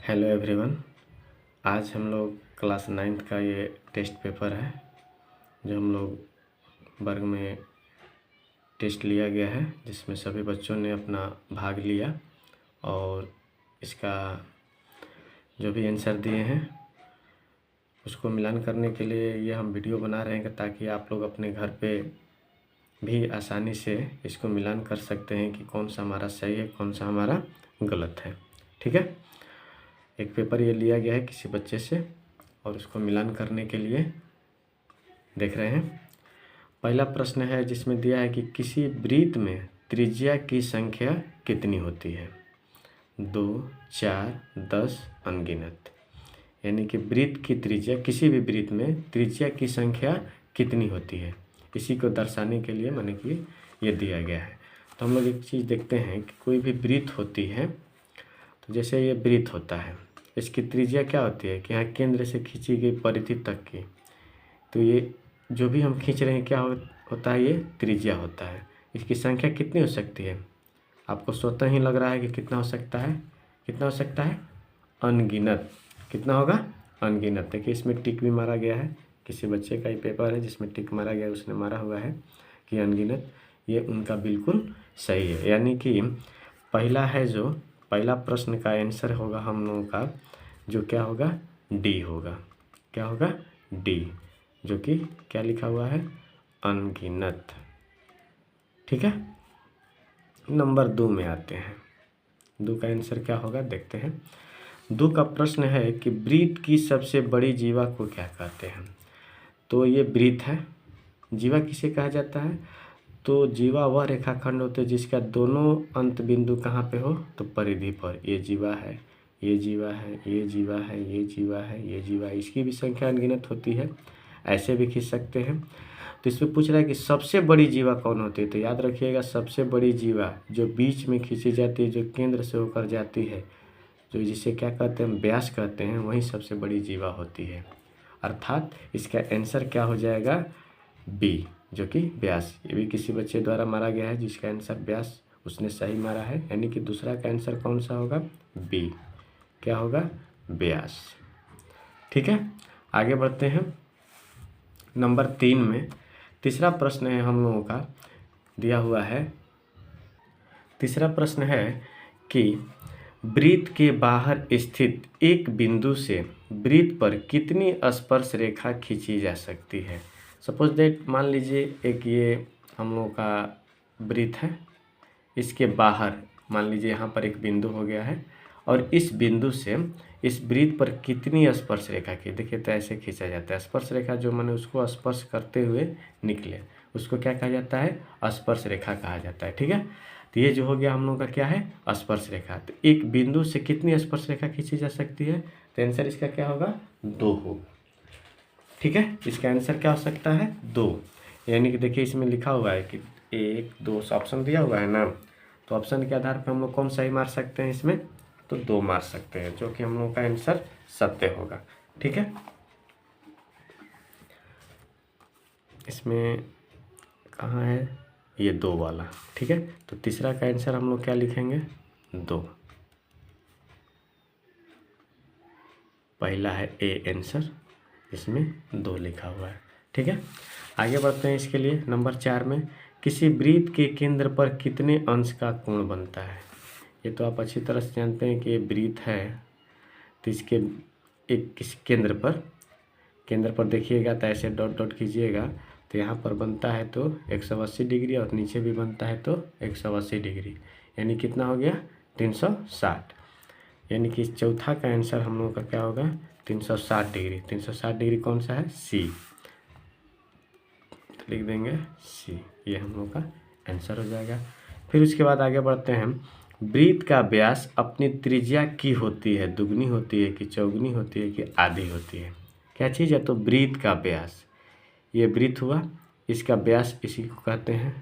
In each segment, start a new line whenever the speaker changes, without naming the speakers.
Hello everyone. आज हम लोग क्लास 9th का ये टेस्ट पेपर है जो हम लोग वर्ग में टेस्ट लिया गया है, जिसमें सभी बच्चों ने अपना भाग लिया और इसका जो भी आंसर दिए हैं उसको मिलान करने के लिए ये हम वीडियो बना रहे हैं ताकि आप लोग अपने घर पे भी आसानी से इसको मिलान कर सकते हैं कि कौन सा हमारा सही है, कौन सा हमारा गलत है। ठीक है, एक पेपर ये लिया गया है किसी बच्चे से और उसको मिलान करने के लिए देख रहे हैं। पहला प्रश्न है जिसमें दिया है कि किसी वृत्त में त्रिज्या की संख्या कितनी होती है? 2, 4, 10 अनगिनत। यानी कि वृत्त की त्रिज्या, किसी भी वृत्त में त्रिज्या की संख्या कितनी होती है, इसी को दर्शाने के लिए माने कि ये दिया गया है। तो हम लोग एक चीज़ देखते हैं कि कोई भी वृत्त होती है, तो जैसे ये वृत्त होता है, इसकी त्रिज्या क्या होती है कि यहाँ केंद्र से खींची गई परिधि तक की, तो ये जो भी हम खींच रहे हैं क्या होता है, ये त्रिज्या होता है। इसकी संख्या कितनी हो सकती है? आपको स्वतः ही लग रहा है कि कितना हो सकता है, कितना हो सकता है? अनगिनत। कितना होगा? अनगिनत। देखिए इसमें टिक भी मारा गया है, किसी बच्चे का ही पेपर है जिसमें टिक मारा गया, उसने मारा हुआ है कि अनगिनत। ये उनका बिल्कुल सही है। यानी कि पहला है जो पहला प्रश्न का आंसर होगा हम लोगों का, जो क्या होगा? डी होगा। क्या होगा? डी, जो कि क्या लिखा हुआ है? अनगिनत। ठीक है, नंबर 2 में आते हैं। 2 का आंसर क्या होगा देखते हैं। 2 का प्रश्न है कि वृत्त की सबसे बड़ी जीवा को क्या कहते हैं? तो ये वृत्त है। जीवा किसे कहा जाता है? तो जीवा वह रेखाखंड होते हैं जिसका दोनों अंत बिंदु कहाँ पे हो? तो परिधि पर। ये जीवा है, ये जीवा है, ये जीवा है, ये जीवा है, ये जीवा है। इसकी भी संख्या अनगिनत होती है, ऐसे भी खींच सकते हैं। तो इसमें पूछ रहा है कि सबसे बड़ी जीवा कौन होती है? तो याद रखिएगा, सबसे बड़ी जीवा जो बीच में खींची जाती है, जो केंद्र से होकर जाती है, जो जिसे क्या कहते हैं? व्यास कहते हैं, वही सबसे बड़ी जीवा होती है। अर्थात इसका आंसर क्या हो जाएगा? बी, जो कि व्यास। ये भी किसी बच्चे द्वारा मारा गया है जिसका आंसर व्यास, उसने सही मारा है। यानी कि दूसरा का आंसर कौन सा होगा? बी। क्या होगा? व्यास। ठीक है, आगे बढ़ते हैं। नंबर 3 में तीसरा प्रश्न है हम लोगों का, दिया हुआ है। तीसरा प्रश्न है कि वृत्त के बाहर स्थित एक बिंदु से वृत्त पर कितनी स्पर्श रेखा खींची जा सकती है? सपोज दैट, मान लीजिए एक ये हम लोगों का वृत्त है, इसके बाहर मान लीजिए यहाँ पर एक बिंदु हो गया है और इस बिंदु से इस वृत्त पर कितनी स्पर्श रेखा की, देखिए तो ऐसे खींचा जाता है। स्पर्श रेखा जो मैंने उसको स्पर्श करते हुए निकले, उसको क्या कहा जाता है? स्पर्श रेखा कहा जाता है। ठीक है, तो ये जो हो गया हम लोग का क्या है? स्पर्श रेखा। तो एक बिंदु से कितनी स्पर्श रेखा खींची जा सकती है? तो आंसर इसका क्या होगा? 2 होगा। ठीक है, इसका आंसर क्या हो सकता है? 2। यानी कि देखिए इसमें लिखा हुआ है कि 1, 2 ऑप्शन दिया हुआ है ना, तो ऑप्शन के आधार पर हम लोग कौन सही मार सकते हैं इसमें? तो 2 मार सकते हैं, जो कि हम लोग का आंसर सत्य होगा। ठीक है, इसमें कहाँ है? ये 2 वाला। ठीक है, तो तीसरा का आंसर हम लोग क्या लिखेंगे? 2। पहला है ए आंसर, इसमें 2 लिखा हुआ है। ठीक है, आगे बढ़ते हैं। इसके लिए नंबर 4 में किसी वृत्त के केंद्र पर कितने अंश का कोण बनता है? ये तो आप अच्छी तरह से जानते हैं कि ये वृत्त है, तो इसके एक किस केंद्र पर देखिएगा तो ऐसे डॉट डॉट कीजिएगा, तो यहाँ पर बनता है तो 180 डिग्री और नीचे भी बनता है तो 180 डिग्री, यानी कितना हो गया? 360। यानी कि चौथा का आंसर हम लोगों का क्या होगा? 360 डिग्री। 360 डिग्री कौन सा है? सी। तो लिख देंगे सी, ये हम लोग का आंसर हो जाएगा। फिर उसके बाद आगे बढ़ते हैं। वृत्त का व्यास अपनी त्रिज्या की होती है, दुगनी होती है कि चौगुनी होती है कि आधी होती है? क्या चीज़ है? तो वृत्त का व्यास, ये वृत्त हुआ, इसका व्यास इसी को कहते हैं,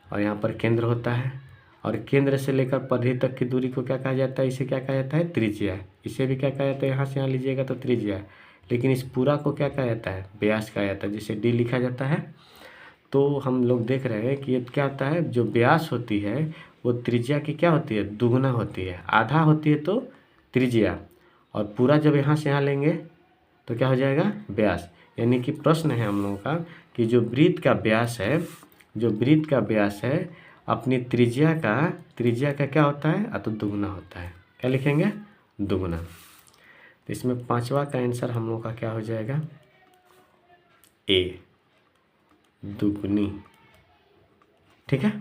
और यहाँ पर केंद्र होता है, और केंद्र से लेकर परिधि तक की दूरी को क्या कहा जाता है? इसे क्या कहा जाता है? त्रिज्या। इसे भी क्या कहा जाता है? यहाँ से यहाँ लीजिएगा तो त्रिज्या, लेकिन इस पूरा को क्या कहा जाता है? व्यास कहा जाता है, जिसे डी लिखा जाता है। तो हम लोग देख रहे हैं कि ये क्या होता है, जो व्यास होती है वो त्रिज्या की क्या होती है? दुगना होती है। आधा होती है तो त्रिज्या, और पूरा जब यहाँ से यहाँ लेंगे तो क्या हो जाएगा, व्यास। यानी कि प्रश्न है हम लोगों का कि जो वृत्त का व्यास है, जो वृत्त का व्यास है अपनी त्रिज्या का क्या होता है, तो दुगुना होता है। क्या लिखेंगे, दुगुना। तो इसमें पांचवा का आंसर हम लोगों का क्या हो जाएगा, ए, दुगुनी। ठीक है।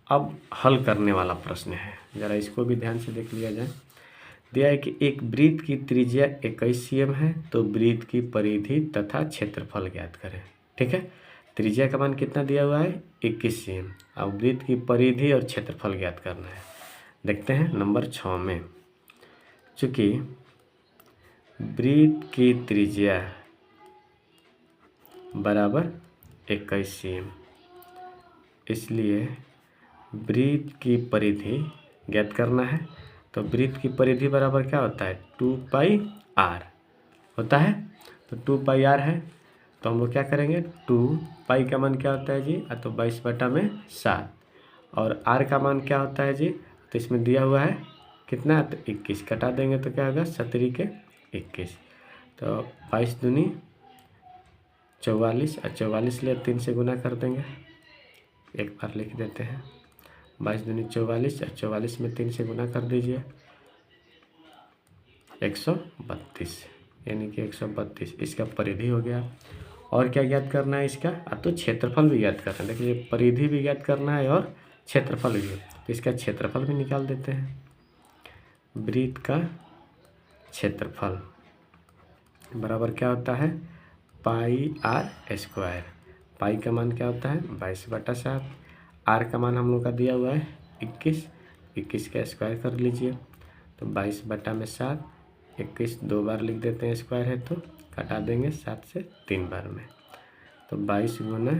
अब हल करने वाला प्रश्न है, ज़रा इसको भी ध्यान से देख लिया जाए। दिया है कि एक वृत्त की त्रिज्या 21 cm है, तो वृत्त की परिधि तथा क्षेत्रफल ज्ञात करें। ठीक है, त्रिज्या का मान कितना दिया हुआ है, 21 cm। अब वृत्त की परिधि और क्षेत्रफल ज्ञात करना है। देखते हैं नंबर 6 में, चूँकि वृत्त की त्रिज्या बराबर 21 cm, इसलिए वृत्त की परिधि ज्ञात करना है। तो वृत्त की परिधि बराबर क्या होता है, 2πr होता है। तो 2πr है, तो हम लोग क्या करेंगे, 2π का मान क्या होता है जी, तो 22/7, और r का मान क्या होता है जी, तो इसमें दिया हुआ है कितना, तो 21, कटा देंगे तो क्या होगा, 17 के 21, तो 22 दूनी 44, और 44 लिए 3 से गुना कर देंगे, एक बार लिख देते हैं, 22 दूनी 44, और 44 में 3 से गुना कर दीजिए, 132, यानी कि 132 इसका परिधि हो गया। और क्या ज्ञात करना है इसका, तो क्षेत्रफल भी ज्ञात करना है। देखिए परिधि भी ज्ञात करना है और क्षेत्रफल भी, तो इसका क्षेत्रफल भी निकाल देते हैं। वृत्त का क्षेत्रफल बराबर क्या होता है, πr²। पाई का मान क्या होता है, 22/7, r का मान हम लोग का दिया हुआ है 21 का स्क्वायर कर लीजिए, तो 22/7, 21 दो बार लिख देते हैं, स्क्वायर है तो कटा देंगे 7 से 3 बार में, तो 22 गुना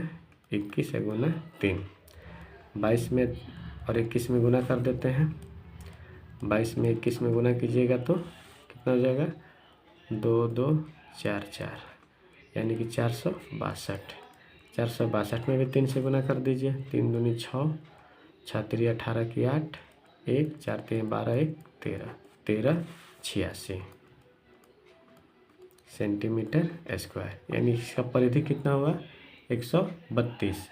21 गुना 3, 22 में और 21 में गुना कर देते हैं, 22 में 21 में गुना कीजिएगा तो कितना हो जाएगा, 2 2 4 4, यानी कि 462। 462 में भी 3 से गुना कर दीजिए, 3 दूनी 6, 6 3 18 की 8, 1 4 3 12 1 13, 13 86 सेंटीमीटर स्क्वायर, यानी इसका परिधि कितना हुआ, 132,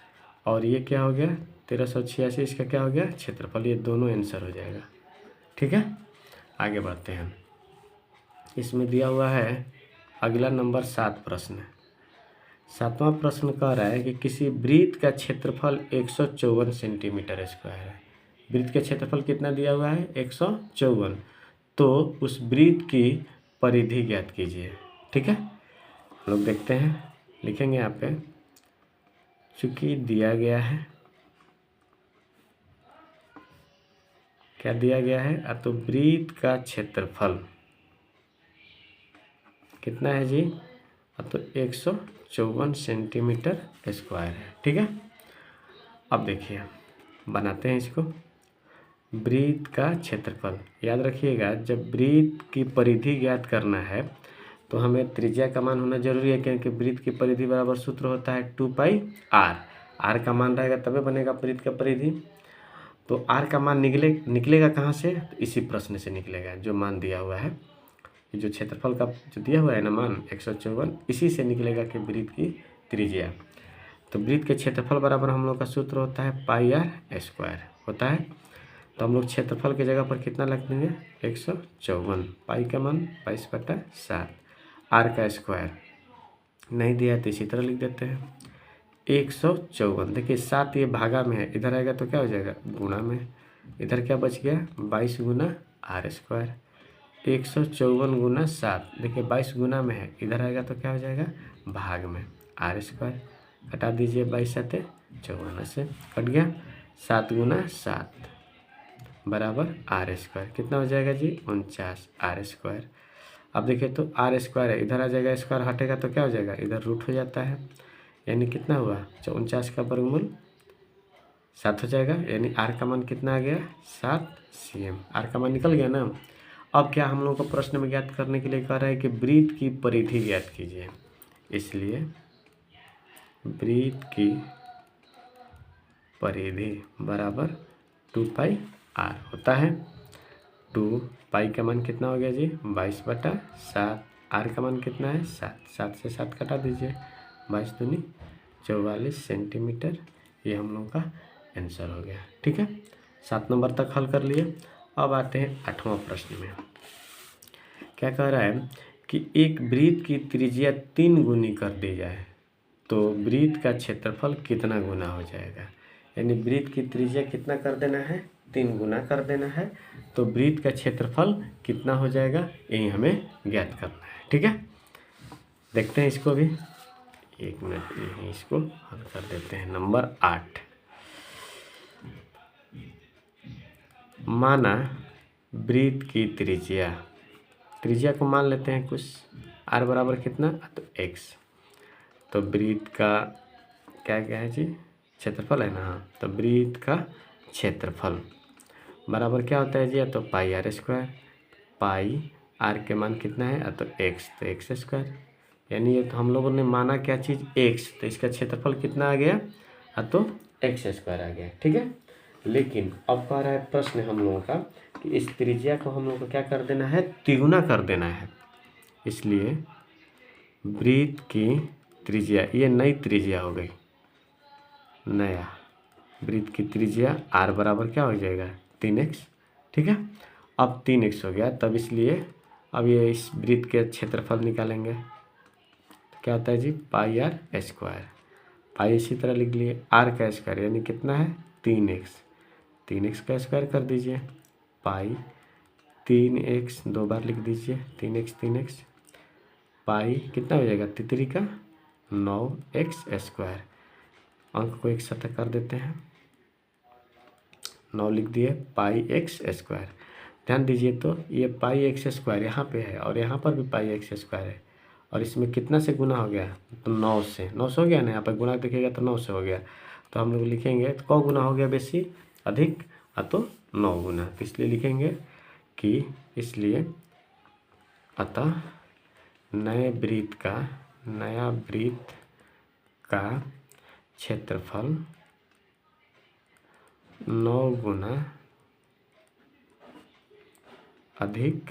और ये क्या हो गया, 1386, इसका क्या हो गया, क्षेत्रफल। ये दोनों आंसर हो जाएगा। ठीक है, आगे बढ़ते हैं। इसमें दिया हुआ है अगला नंबर 7 प्रश्न। 7वां प्रश्न कह रहा है कि किसी वृत्त का क्षेत्रफल 154 सेंटीमीटर स्क्वायर है। वृत्त का क्षेत्रफल कितना दिया हुआ है, 154, तो उस वृत्त की परिधि ज्ञात कीजिए। ठीक है, हम लोग देखते हैं, लिखेंगे यहाँ पे, चूँकि दिया गया है, क्या दिया गया है, तो वृत्त का क्षेत्रफल कितना है जी, तो 154 सेंटीमीटर स्क्वायर है। ठीक है, अब देखिए बनाते हैं इसको। वृत्त का क्षेत्रफल, याद रखिएगा जब वृत्त की परिधि ज्ञात करना है तो हमें त्रिज्या का मान होना जरूरी है, क्योंकि वृत्त की परिधि बराबर सूत्र होता है 2πr। r का मान रहेगा तभी बनेगा वृत्त का परिधि। तो r का मान निकलेगा कहाँ से, तो इसी प्रश्न से निकलेगा, जो मान दिया हुआ है, जो क्षेत्रफल का जो दिया हुआ है ना मान 154, इसी से निकलेगा कि वृत्त की त्रिज्या। तो वृत्त के क्षेत्रफल बराबर हम लोग का सूत्र होता है πr² होता है। तो हम लोग क्षेत्रफल की जगह पर कितना लिख देंगे, 154, पाई का मान 22/7, r का स्क्वायर नहीं दिया है तो इसी तरह लिख देते हैं 154। देखिए 7 ये भागा में है, इधर आएगा तो क्या हो जाएगा, गुणा में, इधर क्या बच गया, 22 गुना r², 154 गुना 7, देखिए 22 गुना में है, इधर आएगा तो क्या हो जाएगा, भाग में, r², घटा दीजिए, 22 7 54 से कट गया, 7 गुना 7 बराबर r², कितना हो जाएगा जी, 49 r²। अब देखिए तो r² है, इधर आ जाएगा, स्क्वायर हटेगा तो क्या हो जाएगा, इधर रूट हो जाता है, यानी कितना हुआ, 49 का वर्गमूल 7 हो जाएगा, यानी r का मान कितना आ गया, 7 cm। r का मान निकल गया ना। अब क्या हम लोग को प्रश्न में ज्ञात करने के लिए कह रहा है कि वृत्त की परिधि ज्ञात कीजिए, इसलिए वृत्त की परिधि बराबर 2πr होता है। 2 पाई का मान कितना हो गया जी 22/7। आर का मान कितना है 7, 7 से 7 कटा दीजिए, 22 दूनी 44 सेंटीमीटर। ये हम लोग का आंसर हो गया। ठीक है, 7 नंबर तक हल कर लिए। अब आते हैं 8वां प्रश्न में। क्या कह रहा है कि एक वृत्त की त्रिज्या 3 गुनी कर दी जाए तो वृत्त का क्षेत्रफल कितना गुना हो जाएगा। यानी वृत्त की त्रिज्या कितना कर देना है 3 गुना कर देना है, तो वृत्त का क्षेत्रफल कितना हो जाएगा यही हमें ज्ञात करना है। ठीक है, देखते हैं इसको भी। 1 मिनट यहीं इसको हल कर देते हैं। नंबर 8, माना वृत्त की त्रिज्या को मान लेते हैं कुछ, r बराबर कितना तो x। तो वृत्त का क्या क्या है जी क्षेत्रफल है ना, तो वृत्त का क्षेत्रफल बराबर क्या होता है जी, या तो पाई r स्क्वायर। पाई r के मान कितना है तो x, तो x स्क्वायर। यानी ये तो हम लोगों ने माना क्या चीज़ x, तो इसका क्षेत्रफल कितना आ गया तो x स्क्वायर आ गया। ठीक है, लेकिन अब कह रहा है प्रश्न हम लोगों का कि इस त्रिज्या को हम लोग को क्या कर देना है तिगुना कर देना है। इसलिए वृत्त की त्रिज्या, ये नई त्रिज्या हो गई, नया वृत्त की त्रिज्या r बराबर क्या हो जाएगा 3x। ठीक है, अब 3x हो गया, तब इसलिए अब ये इस वृत्त के क्षेत्रफल निकालेंगे। तो क्या होता है जी पाई r स्क्वायर। पाई इसी तरह लिख लिए, r का स्क्वायर यानी कितना है 3x, 3x का स्क्वायर कर दीजिए। पाई 3x 2 बार लिख दीजिए, 3x पाई कितना हो जाएगा तितरी का 9x स्क्वायर। अंक को एक सतह कर देते हैं, 9 लिख दिए पाई x स्क्वायर। ध्यान दीजिए तो ये पाई x स्क्वायर यहाँ पे है और यहाँ पर भी पाई x स्क्वायर है, और इसमें कितना से गुना हो गया तो 9 से हो गया ना, यहाँ पर गुना देखिएगा तो 9 से हो गया। तो हम लोग लिखेंगे तो कौ गुना हो गया बेसी अधिक तो 9 गुना, तो इसलिए लिखेंगे कि इसलिए अतः नया वृत्त का क्षेत्रफल 9 गुना अधिक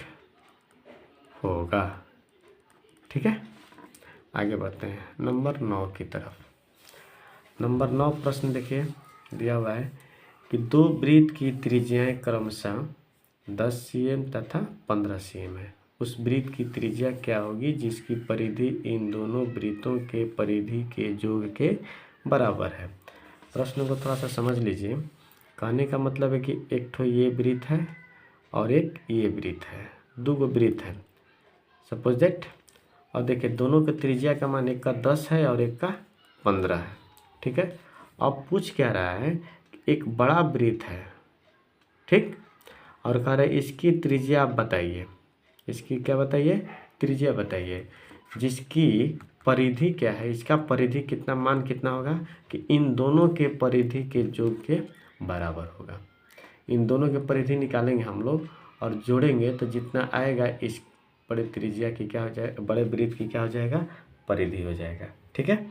होगा। ठीक है, आगे बढ़ते हैं नंबर 9 की तरफ। नंबर 9 प्रश्न देखिए दिया हुआ है कि 2 वृत्त की त्रिज्याएं क्रमशः 10 cm तथा 15 cm है। उस वृत्त की त्रिज्या क्या होगी जिसकी परिधि इन दोनों वृत्तों के परिधि के योग के बराबर है। प्रश्न को थोड़ा सा समझ लीजिए। कहने का मतलब है कि एक ठो ये वृत्त है और एक ये वृत्त है, 2 वृत्त है सपोज दैट। और देखिए दोनों के त्रिज्या का मान एक का 10 है और एक का 15 है। ठीक है, अब पूछ क्या रहा है एक बड़ा वृत्त है, ठीक, और कह रहे इसकी त्रिज्या आप बताइए, इसकी क्या बताइए त्रिज्या बताइए, जिसकी परिधि क्या है, इसका परिधि कितना मान कितना होगा कि इन दोनों के परिधि के योग के बराबर होगा। इन दोनों के परिधि निकालेंगे हम लोग और जोड़ेंगे तो जितना आएगा इस बड़े त्रिज्या की क्या हो जाएगा, बड़े वृत्त की क्या हो जाएगा परिधि हो जाएगा। ठीक है,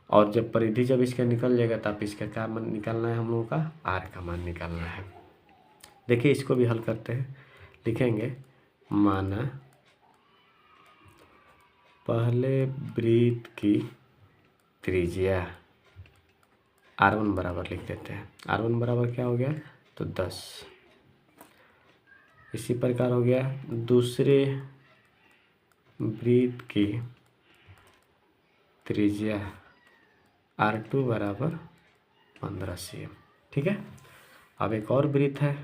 और जब परिधि जब इसका निकल जाएगा तब इसका क्या मान निकालना है हम लोगों का r का मान निकालना है। देखिए इसको भी हल करते हैं, लिखेंगे माना पहले वृत्त की त्रिज्या r1 बराबर लिख देते हैं। r1 बराबर क्या हो गया तो 10। इसी प्रकार हो गया दूसरे वृत्त की त्रिज्या r2 बराबर 15 cm। ठीक है, अब एक और वृत्त है,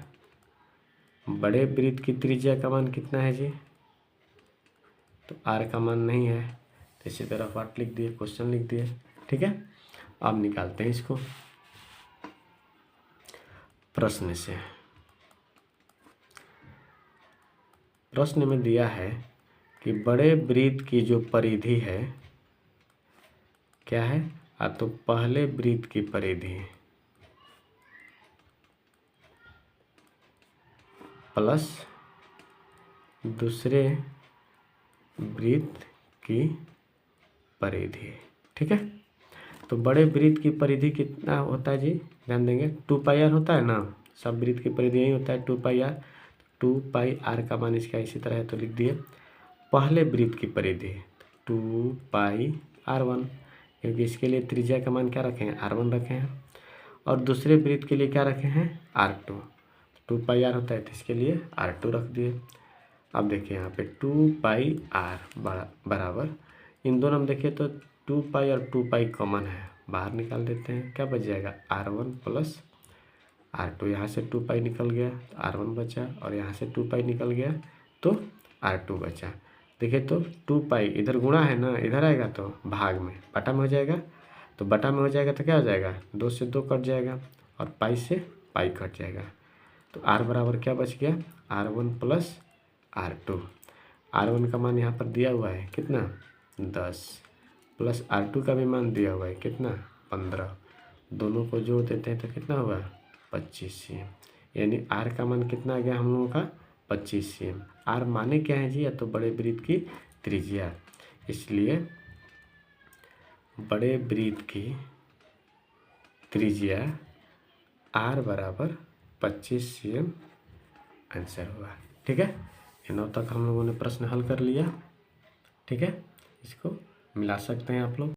बड़े वृत्त की त्रिज्या का मान कितना है जी, तो r का मान नहीं है, तो इसी तरह वाट लिख दिए, क्वेश्चन लिख दिए। ठीक है, अब निकालते हैं इसको प्रश्न से। प्रश्न में दिया है कि बड़े वृत्त की जो परिधि है क्या है तो पहले वृत्त की परिधि प्लस दूसरे वृत्त की परिधि। ठीक है, तो बड़े वृत्त की परिधि कितना होता है जी, ध्यान देंगे 2 पाई r होता है ना, सब वृत्त की परिधि यही होता है 2 पाई r। 2πr का मान इसका इसी तरह है तो लिख दिए पहले वृत्त की परिधि 2πr1, क्योंकि इसके लिए त्रिज्या का मान क्या रखे हैं r1 रखे हैं, और दूसरे वृत्त के लिए क्या रखे हैं r2। 2πr होता है तो इसके लिए r2 रख दिए। अब देखिए यहाँ पे 2πr बराबर इन दोनों में देखिए तो 2π और 2π कॉमन है, बाहर निकाल देते हैं, क्या बच जाएगा r1 प्लस r2। यहाँ से 2π निकल गया तो r1 बचा, और यहाँ से 2π निकल गया तो r2 बचा। देखिए तो 2π इधर गुणा है ना, इधर आएगा तो भाग में बटा में हो जाएगा, तो बटा में हो जाएगा तो क्या हो जाएगा 2 से 2 कट जाएगा और पाई से पाई कट जाएगा। तो r बराबर क्या बच गया r1 प्लस r2। r1 का मान यहाँ पर दिया हुआ है कितना 10, प्लस r2 का भी मान दिया हुआ है कितना 15, दोनों को जोड़ देते हैं तो कितना हुआ 25 cm, यानी r का मान कितना आ गया हम लोगों का 25 cm। r माने क्या है जी, या तो बड़े वृत्त की त्रिज्या, इसलिए बड़े वृत्त की त्रिज्या r बराबर 25 cm आंसर हुआ। ठीक है, ये 9 तक हम लोगों ने प्रश्न हल कर लिया। ठीक है, इसको मिला सकते हैं आप लोग।